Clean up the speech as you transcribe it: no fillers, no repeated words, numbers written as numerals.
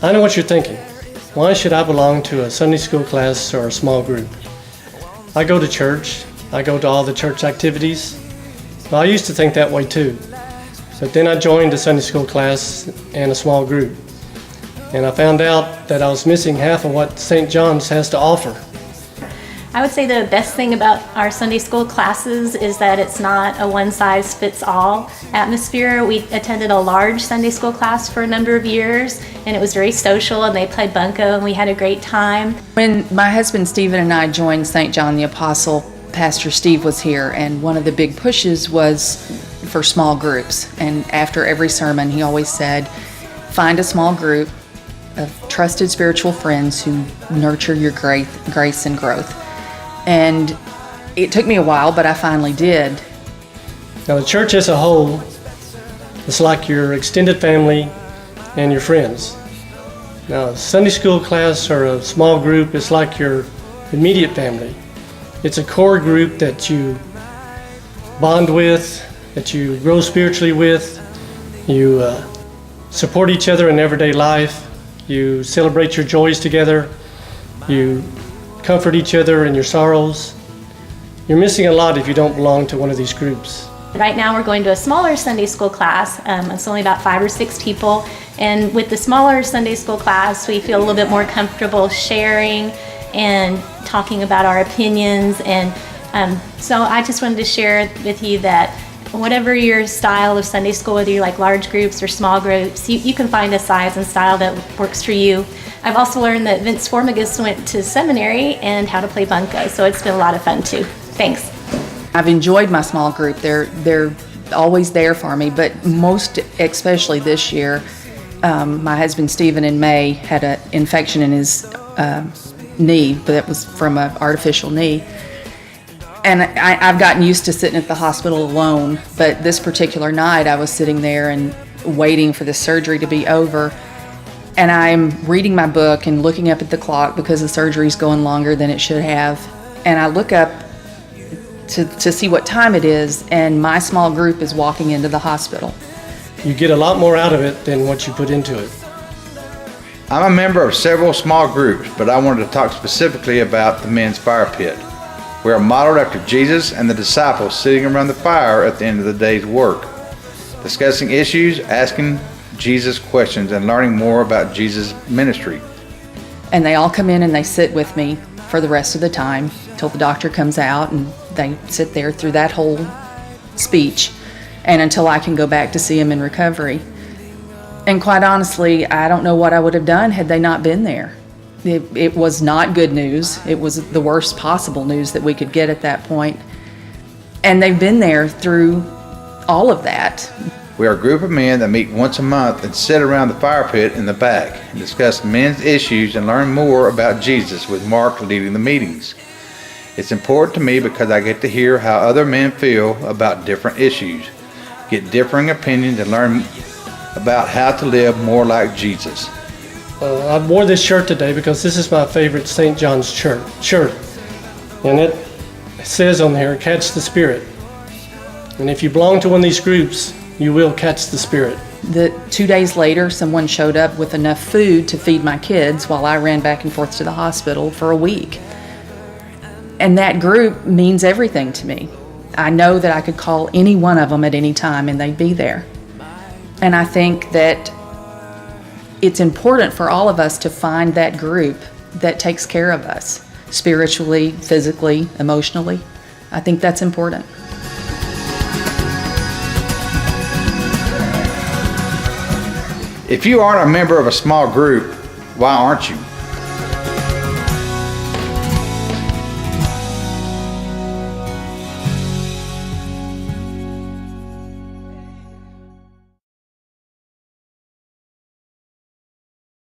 I know what you're thinking. Why should I belong to a Sunday school class or a small group? I go to church. I go to all the church activities. Well, I used to think that way too. But then I joined a Sunday school class and a small group. And I found out that I was missing half of what St. John's has to offer. I would say the best thing about our Sunday school classes is that it's not a one-size-fits-all atmosphere. We attended a large Sunday school class for a number of years, and it was very social, and they played bunco, and we had a great time. When my husband Stephen and I joined St. John the Apostle, Pastor Steve was here, and one of the big pushes was for small groups. And after every sermon, he always said, find a small group of trusted spiritual friends who nurture your grace and growth. And it took me a while, but I finally did. Now, the church as a whole is like your extended family and your friends. Now, a Sunday school class or a small group is like your immediate family. It's a core group that you bond with, that you grow spiritually with. You support each other in everyday life. You celebrate your joys together. You comfort each other in your sorrows. You're missing a lot if you don't belong to one of these groups. Right now we're going to a smaller Sunday school class. It's only about 5 or 6 people. And with the smaller Sunday school class, we feel a little bit more comfortable sharing and talking about our opinions. And so I just wanted to share with you that whatever your style of Sunday school, whether you like large groups or small groups, you can find a size and style that works for you. I've also learned that Vince Formagus went to seminary and how to play bunco, so it's been a lot of fun too. Thanks. I've enjoyed my small group. They're always there for me, but most especially this year, my husband Stephen in May had an infection in his knee, but it was from an artificial knee. And I've gotten used to sitting at the hospital alone, but this particular night I was sitting there and waiting for the surgery to be over. And I'm reading my book and looking up at the clock because the surgery's going longer than it should have. And I look up to see what time it is, and my small group is walking into the hospital. You get a lot more out of it than what you put into it. I'm a member of several small groups, but I wanted to talk specifically about the men's fire pit. We are modeled after Jesus and the disciples sitting around the fire at the end of the day's work, discussing issues, asking Jesus questions, and learning more about Jesus' ministry. And they all come in and they sit with me for the rest of the time till the doctor comes out, and they sit there through that whole speech and until I can go back to see them in recovery. And quite honestly, I don't know what I would have done had they not been there. It was not good news. It was the worst possible news that we could get at that point. And they've been there through all of that. We are a group of men that meet once a month and sit around the fire pit in the back and discuss men's issues and learn more about Jesus, with Mark leading the meetings. It's important to me because I get to hear how other men feel about different issues, get differing opinions, and learn about how to live more like Jesus. I wore this shirt today because this is my favorite St. John's shirt. And it says on there, catch the Spirit. And if you belong to one of these groups, you will catch the Spirit. 2 days later, someone showed up with enough food to feed my kids while I ran back and forth to the hospital for a week. And that group means everything to me. I know that I could call any one of them at any time and they'd be there. And I think that it's important for all of us to find that group that takes care of us, spiritually, physically, emotionally. I think that's important. If you aren't a member of a small group, why aren't you?